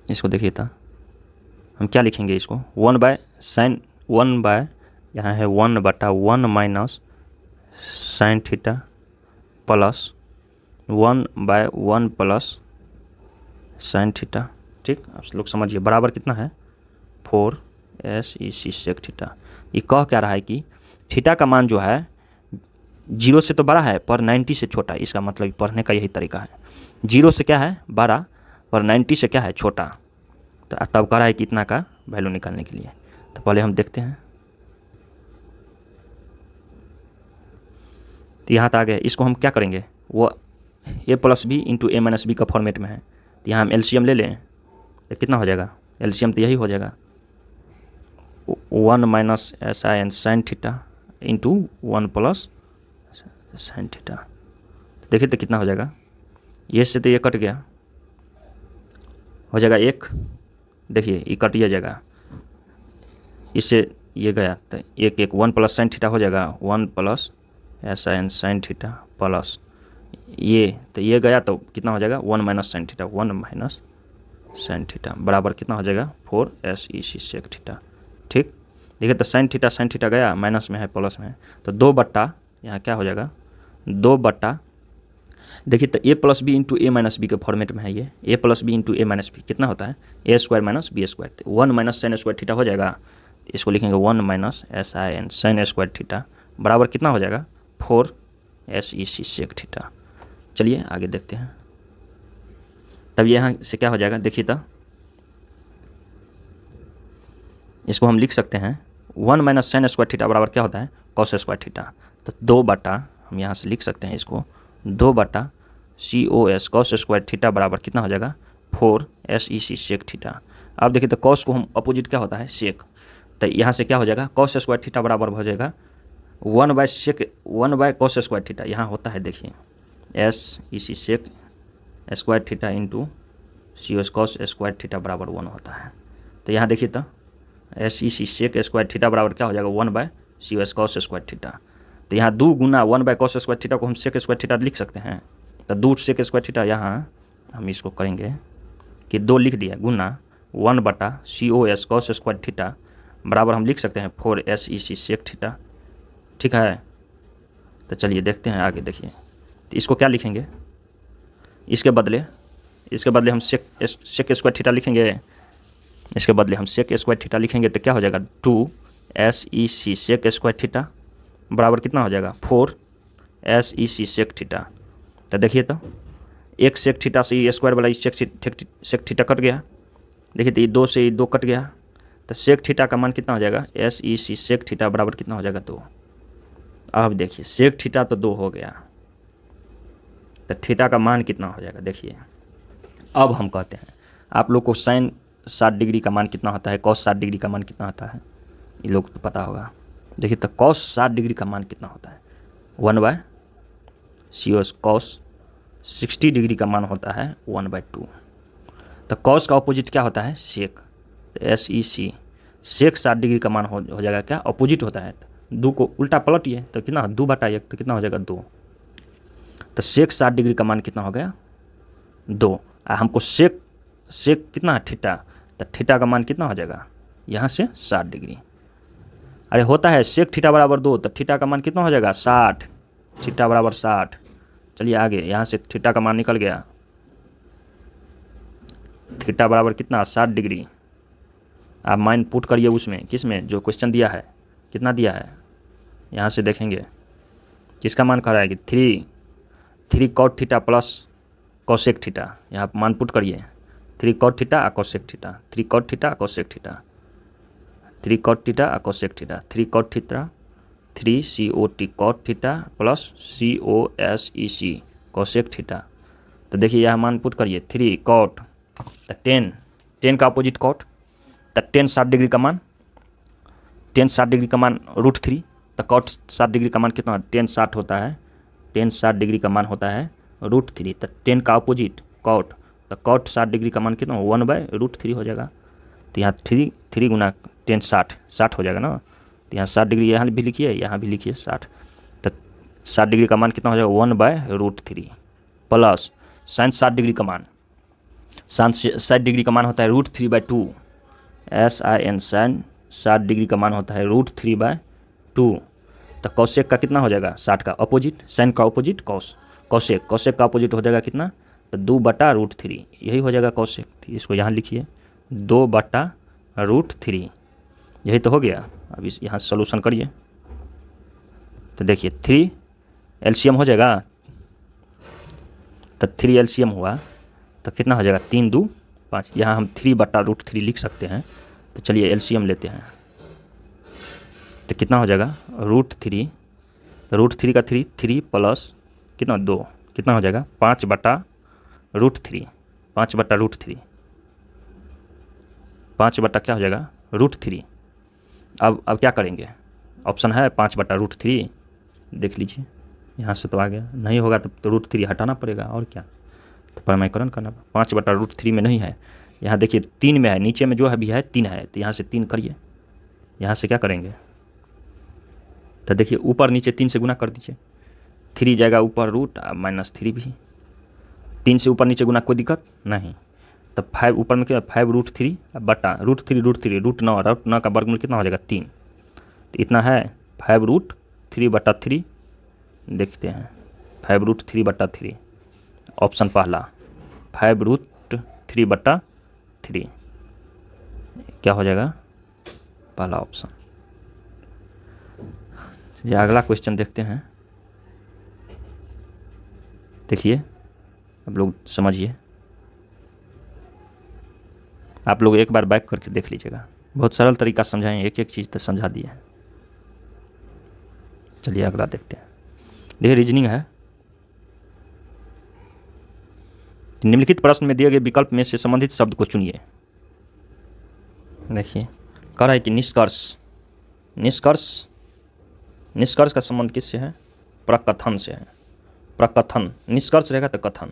इसको देखिए तो हम क्या लिखेंगे इसको 1/sin 1 यहाँ है 1/1 minus sine theta plus 1/1 plus sine theta. ठीक, आप लोग समझिए बराबर कितना है 4 sec थीटा। ये कह क्या रहा है कि थीटा का मान जो है 0 से तो बड़ा है पर 90 से छोटा है, इसका मतलब पढ़ने का यही तरीका है, 0 से क्या है बड़ा पर 90 से क्या है छोटा। तो तब कह रहा है कि इतना का वैल्यू निकालने के लिए। तो पहले हम देखते हैं, तो यहाँ तक आ गए, इसको हम क्या करेंगे वो a+b इंटू a-b का फॉर्मेट में है, तो यहाँ हम एलसीएम ले लें तो कितना हो जाएगा, एलसीएम तो यही हो जाएगा 1 - sin sine theta into 1 plus sine theta. देखिए तो कितना हो जाएगा, ये से तो ये कट गया, हो जाएगा 1, देखिए ये कट ये जाएगा, इससे ये गया तो 1 प्लस साइन थीटा हो जाएगा 1 प्लस साइन थीटा प्लस ये, तो ये गया तो कितना हो जाएगा 1 minus sine theta, 1 minus sine theta बराबर कितना हो जाएगा 4 sec थीटा। ठीक, देखिए तो साइन थीटा गया, माइनस में है प्लस में है, तो 2 यहाँ क्या हो जाएगा 2, देखिए तो a+b इंटू a-b के फॉर्मेट में है ये, a+b इंटू a-b कितना होता है a² minus b², 1 minus sine square theta हो जाएगा, इसको लिखेंगे 1 माइनस साइन स्क्वायर थीटा बराबर कितना हो जाएगा 4 sec थीटा। चलिए आगे देखते हैं, तब यहाँ से क्या हो जाएगा, देखिए तो इसको हम लिख सकते हैं 1 माइनस साइन स्क्वायर थीटा बराबर क्या होता है कॉस स्क्वायर थीटा, तो 2 हम यहाँ से लिख सकते हैं इसको 2/cos कॉस स्क्वायर थीटा बराबर कितना हो जाएगा 4 sec थीटा। अब देखिए तो कॉस को हम अपोजिट क्या होता है सेक, तो यहाँ से क्या हो जाएगा कॉस स्क्वायर थीटा बराबर हो जाएगा 1/cos स्क्वायर थीटा, यहाँ होता है देखिए sec square theta into cos square theta बराबर 1 होता है। तो यहाँ देखिए तो sec स्क्वायर थीटा बराबर क्या हो जाएगा 1/cos स्क्वायर थीटा, तो यहाँ 2 गुना 1/cos स्क्वायर थीटा को हम sec स्क्वायर थीटा लिख सकते हैं, तो 2 sec स्क्वायर थीटा यहाँ हम इसको करेंगे कि 2 लिख दिया गुना 1/cos स्क्वायर थीटा बराबर हम लिख सकते हैं 4 sec थीटा। ठीक है, तो चलिए देखते हैं आगे, देखिए तो इसको क्या लिखेंगे, इसके बदले हम सेक स्क्वायर थीटा लिखेंगे, इसके बदले हम सेक स्क्वायर थीटा लिखेंगे, तो क्या हो जाएगा 2 sec सेक स्क्वायर थीटा बराबर कितना हो जाएगा 4 sec सेक थीटा। तो देखिए तो एक सेक थीटा से ये स्क्वायर वाला सेक थीटा कट गया, देखिए तो ये 2 से 2 कट गया, तो सेक थीटा का मान कितना हो जाएगा sec सेक थीटा बराबर कितना हो जाएगा 2। अब देखिए सेक थीटा तो 2 हो गया, तो थीटा का मान कितना हो जाएगा, देखिए अब हम कहते हैं आप लोग को साइन 60 डिग्री का मान कितना होता है, कॉस 60 डिग्री का मान कितना होता है, ये लोग तो पता होगा। देखिए तो कॉस 60 डिग्री का मान कितना होता है 1/cos, कॉस 60 डिग्री का मान होता है 1/2। तो कॉस का अपोजिट क्या होता है सेक, तो sec सेक 60 डिग्री का मान हो जाएगा क्या अपोजिट होता है, तो 2 को उल्टा पलटिए तो कितना 2/1, तो कितना हो जाएगा 2, तो सेक 60 डिग्री का मान कितना हो गया 2, हमको सेक सेक कितना है थीटा, तो थीटा का मान कितना हो जाएगा यहाँ से 60 डिग्री। अरे होता है सेक थीटा बराबर 2, तो थीटा का मान कितना हो जाएगा 60, थीटा बराबर 60। चलिए आगे, यहाँ से थीटा का मान निकल गया, थीटा बराबर कितना 60 डिग्री। आप मान पुट करिए उसमें, किस में, जो क्वेश्चन दिया है कितना दिया है, यहाँ से देखेंगे किसका मान कह रहा है कि 3 cot theta plus cosec theta. यहाँ मान पुट करिए 3 कॉट थीटा और cosec theta, 3 cot theta cosec theta, 3 cot theta और cosec theta, 3 cot theta 3 COT cot theta plus COSEC cosec theta. तो देखिए यह मान पुट करिए 3 कॉट, तो 10 का अपोजिट कॉट, तो 10 60 डिग्री का मान, 10 60 डिग्री का मान √3, तो कॉट 60 डिग्री का मान कितना, 10 60 होता है, 10 60 डिग्री का मान होता है √3, तो 10 का अपोजिट कॉट, तो कॉट 60 डिग्री का मान कितना 1/√3 हो जाएगा। तो यहाँ 3 गुना 10 60 हो जाएगा ना, तो यहाँ 60 डिग्री यहाँ भी लिखिए, यहाँ भी लिखिए 60, तो 60 डिग्री का मान कितना हो जाएगा 1/√3 प्लस साइन 60 डिग्री का मान, साइन 60 डिग्री का मान होता है √3/2, SIN साइन 60 डिग्री का मान होता है √3/2। तो कौशेक का कितना हो जाएगा 60 का अपोजिट, साइन का अपोजिट कौशेक का अपोजिट हो जाएगा कितना, तो 2/√3, यही हो जाएगा कौशेक। इसको यहाँ लिखिए 2/√3, यही तो हो गया। अब इस यहाँ सोल्यूशन करिए, तो देखिए 3 LCM हो जाएगा, तो 3 LCM हुआ तो कितना हो जाएगा 3 2 5, यहाँ हम 3/√3 लिख सकते हैं। तो चलिए LCM लेते हैं, तो कितना हो जाएगा √3, √3 का 3 प्लस कितना 2, कितना हो जाएगा 5/√3, 5/√3, 5 बटा क्या हो जाएगा √3। अब क्या करेंगे, ऑप्शन है 5/√3, देख लीजिए यहाँ से तो आ गया, नहीं होगा तब तो √3 हटाना पड़ेगा और क्या, तो परिमाणीकरण करना। 5/√3 में नहीं है, यहाँ देखिए 3 में है, नीचे में जो है भी है 3 है, तो यहाँ से 3 करिए, यहाँ से क्या करेंगे, तो देखिए ऊपर नीचे 3 से गुना कर दीजिए, 3 जाएगा ऊपर रूट -3 भी, 3 से ऊपर नीचे गुना कोई दिक्कत नहीं। तो 5 ऊपर में क्या 5√3 बटा √3 √9 का वर्गमूल कितना हो जाएगा 3, तो इतना है 5√3/3। देखते हैं 5√3/3, ऑप्शन पहला 5√3/3 क्या हो जाएगा पहला ऑप्शन। ये अगला क्वेश्चन देखते हैं, देखिए आप लोग समझिए, आप लोग एक बार बैक करके देख लीजिएगा, बहुत सरल तरीका समझाएं, एक एक चीज़ तो समझा दिए हैं। चलिए अगला देखते हैं, देखिए रीजनिंग है। निम्नलिखित प्रश्न में दिए गए विकल्प में से संबंधित शब्द को चुनिए। देखिए कह रहा है कि निष्कर्ष का संबंध किससे है, प्रकथन से है। प्रकथन, निष्कर्ष रहेगा तो कथन,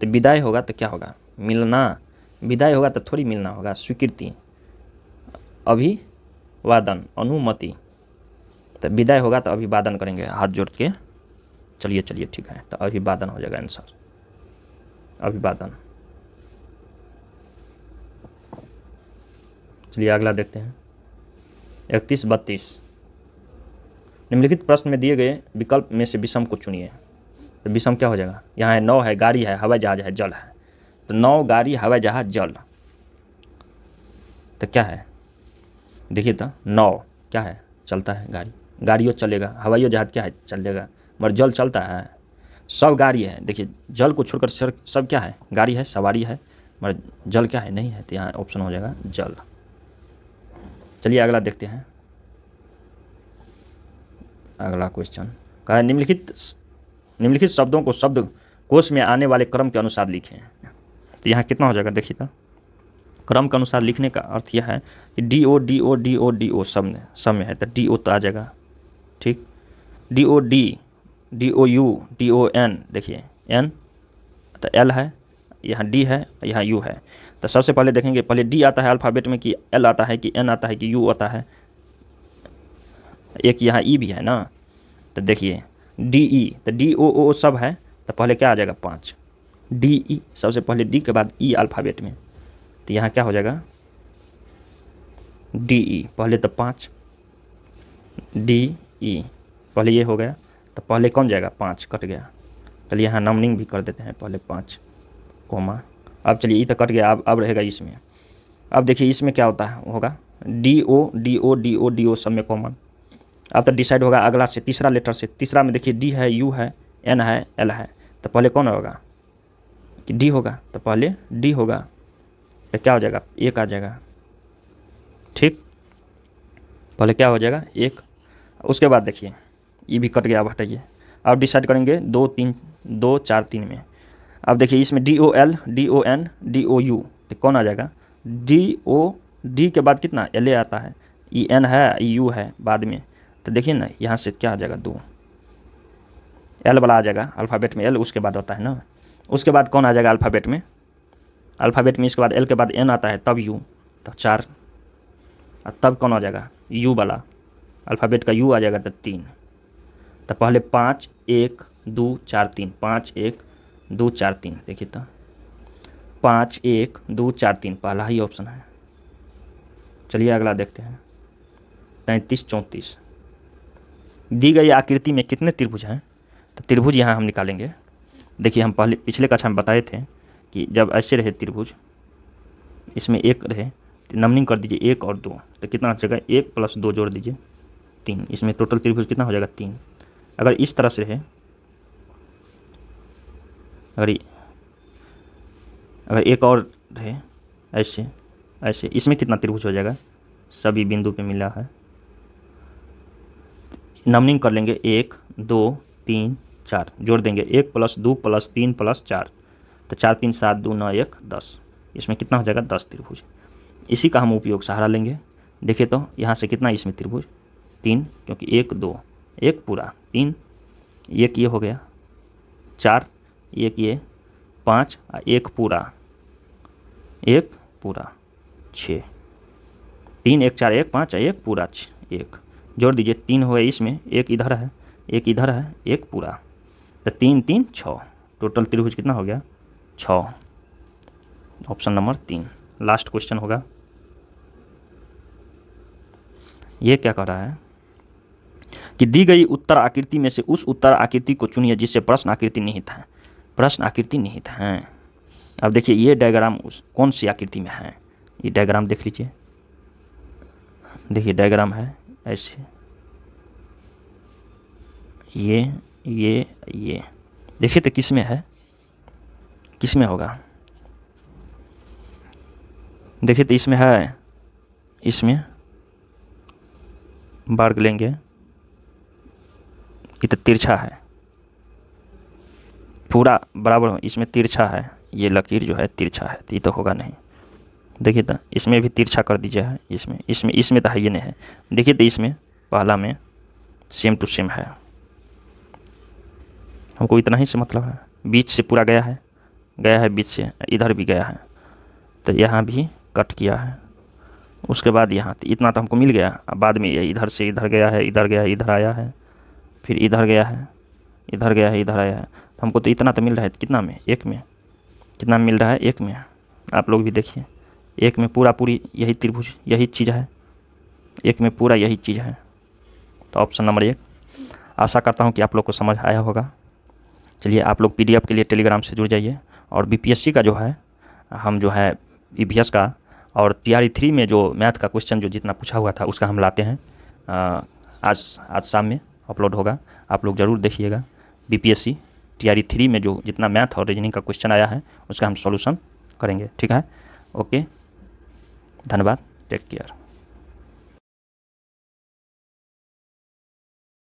तो विदाई होगा तो क्या होगा मिलना, विदाई होगा तो थोड़ी मिलना होगा, स्वीकृति, अभिवादन, अनुमति, तो विदाई होगा तो अभिवादन करेंगे हाथ जोड़ के। चलिए ठीक है, तो अभिवादन हो जाएगा आंसर, अभिवादन। चलिए अगला देखते हैं 31-32, निम्नलिखित प्रश्न में दिए गए विकल्प में से विषम को चुनिए। तो विषम क्या हो जाएगा, यहाँ है 9 है, गाड़ी है, हवाई जहाज है, जल है, तो 9 गाड़ी हवाई जहाज जल, तो क्या है देखिए, तो 9 क्या है चलता है, गाड़ियों चलेगा, हवाई जहाज क्या है चलेगा, मगर जल चलता है, सब गाड़ी है। देखिए जल को छोड़कर सब क्या है, गाड़ी है, सवारी है, मगर जल क्या है नहीं है, तो यहाँ ऑप्शन हो जाएगा जल। चलिए अगला देखते हैं, अगला क्वेश्चन कहा है निम्नलिखित शब्दों को शब्द कोश में आने वाले क्रम के अनुसार लिखें। तो यहाँ कितना हो जाएगा देखिए, तो क्रम के अनुसार लिखने का अर्थ यह है कि DO सब में है, तो DO तो आ जाएगा, ठीक, DOD DOU DON, देखिए N तो L है, यहाँ D है, यहाँ U है। तो सबसे पहले देखेंगे, पहले D आता है अल्फ़ाबेट में कि L आता है कि N आता है कि U आता है, एक यहाँ E भी है ना, तो देखिए DE तो DOO सब है, तो पहले क्या आ जाएगा 5, डी ई, सबसे पहले डी के बाद ई अल्फ़ाबेट में, तो यहाँ क्या हो जाएगा डी ई, पहले तो 5 डी ई, पहले ये हो गया, तो पहले कौन जाएगा 5 कट गया, चलिए यहाँ नंबरिंग भी कर देते हैं, पहले 5 कोमा, अब चलिए ई तो कट गया, अब रहेगा इसमें। अब देखिए इसमें क्या होता है, होगा D O D O D O D O सब में कॉमन। अब तो डिसाइड होगा अगला से, तीसरा लेटर से, तीसरा में देखिए डी है, यू है, एन है, एल है, तो पहले कौन होगा कि डी होगा, तो पहले डी होगा, तो क्या हो जाएगा एक आ जाएगा, ठीक, पहले क्या हो जाएगा एक। उसके बाद देखिए ये भी कट गया, अब हटाइए, अब डिसाइड करेंगे 2 3 2 4 3 में। अब देखिए इसमें D O L D O N D O U, तो कौन आ जाएगा डी ओ, डी के बाद कितना एल ए आता है, ई एन है, ई यू है बाद में, तो देखिए ना यहाँ से क्या आ जाएगा 2, एल वाला आ जाएगा अल्फ़ाबेट में, एल उसके बाद होता है ना, उसके बाद कौन आ जाएगा अल्फ़ाबेट में, अल्फ़ाबेट में इसके बाद एल के बाद एन आता है, तब यू, तब 4, और तब कौन आ जाएगा यू वाला, अल्फ़ाबेट का यू आ जाएगा तो 3, तो पहले 5 1 2 4 3, 5 1 2 4 3, देखिए तो 5 1 2 4 3 पहला ही ऑप्शन है। चलिए अगला देखते हैं 33 34, दी गई आकृति में कितने त्रिभुज हैं, तो त्रिभुज यहाँ हम निकालेंगे। देखिए हम पहले पिछले कक्षा में बताए थे कि जब ऐसे रहे त्रिभुज, इसमें एक रहे तो नंबरिंग कर दीजिए 1 और 2, तो कितना हो जाएगा 1 + 2 जोड़ दीजिए 3, इसमें टोटल त्रिभुज कितना हो जाएगा 3। अगर इस तरह से रहे, अगर एक और रहे ऐसे ऐसे, इसमें कितना त्रिभुज हो जाएगा, सभी बिंदु पे मिला है, नंबरिंग कर लेंगे 1 2 3 4, जोड़ देंगे 1 + 2 + 3 + 4, तो 4 3 7 2 9 1 10, इसमें कितना हो जाएगा 10 त्रिभुज। इसी का हम उपयोग सहारा लेंगे। देखिए तो यहाँ से कितना इसमें त्रिभुज 3, क्योंकि 1 2 1 पूरा 3, एक ये हो गया 4, एक ये 5, एक पूरा 6, 3 1 4 1 5, एक पूरा 1, जोड़ दीजिए 3 हो गया, इसमें एक इधर है, एक इधर है, एक पूरा, तो 3 3 6, टोटल त्रिभुज कितना हो गया 6, ऑप्शन नंबर 3 लास्ट क्वेश्चन होगा। ये क्या कह रहा है कि दी गई उत्तर आकृति में से उस उत्तर आकृति को चुनिए जिससे प्रश्न आकृति निहित है, प्रश्न आकृति निहित हैं। अब देखिए ये डायग्राम उस कौन सी आकृति में है, ये डायग्राम देख लीजिए, देखिए डायग्राम है ऐसे, ये देखिए तो किस में है, किस में होगा, देखिए तो इसमें है, इसमें वर्ग लेंगे, ये तो तिरछा है, पूरा बराबर, इसमें तिरछा है, ये लकीर जो है तिरछा है, तो ये तो होगा नहीं। देखिए तो इसमें भी तिरछा कर दीजिए है, इसमें तो है ये नहीं है, देखिए तो इसमें पहला में सेम टू सेम है, हमको इतना ही से मतलब है, बीच से पूरा गया है बीच से, इधर भी गया है, तो यहाँ भी कट किया है, उसके बाद यहाँ तो इतना तो हमको मिल गया, अब बाद में ये इधर से इधर गया है, इधर गया है, इधर आया है, फिर इधर गया है, इधर गया है, इधर आया है, तो हमको तो इतना तो मिल रहा है, कितना में एक में, कितना मिल रहा है एक में, आप लोग भी देखिए, एक में पूरी यही त्रिभुज यही चीज़ है, एक में पूरा यही चीज़ है, तो ऑप्शन नंबर 1। आशा करता हूँ कि आप लोग को समझ आया होगा। चलिए आप लोग PDF के लिए टेलीग्राम से जुड़ जाइए, और BPSC का जो है हम जो है EVS का और TRE 3 में जो मैथ का क्वेश्चन जो जितना पूछा हुआ था उसका हम लाते हैं, आज शाम में अपलोड होगा, आप लोग ज़रूर देखिएगा। BPSC TRE 3 में जो जितना मैथ और रीजनिंग का क्वेश्चन आया है उसका हम सॉल्यूशन करेंगे, ठीक है। ओके, धन्यवाद, टेक केयर।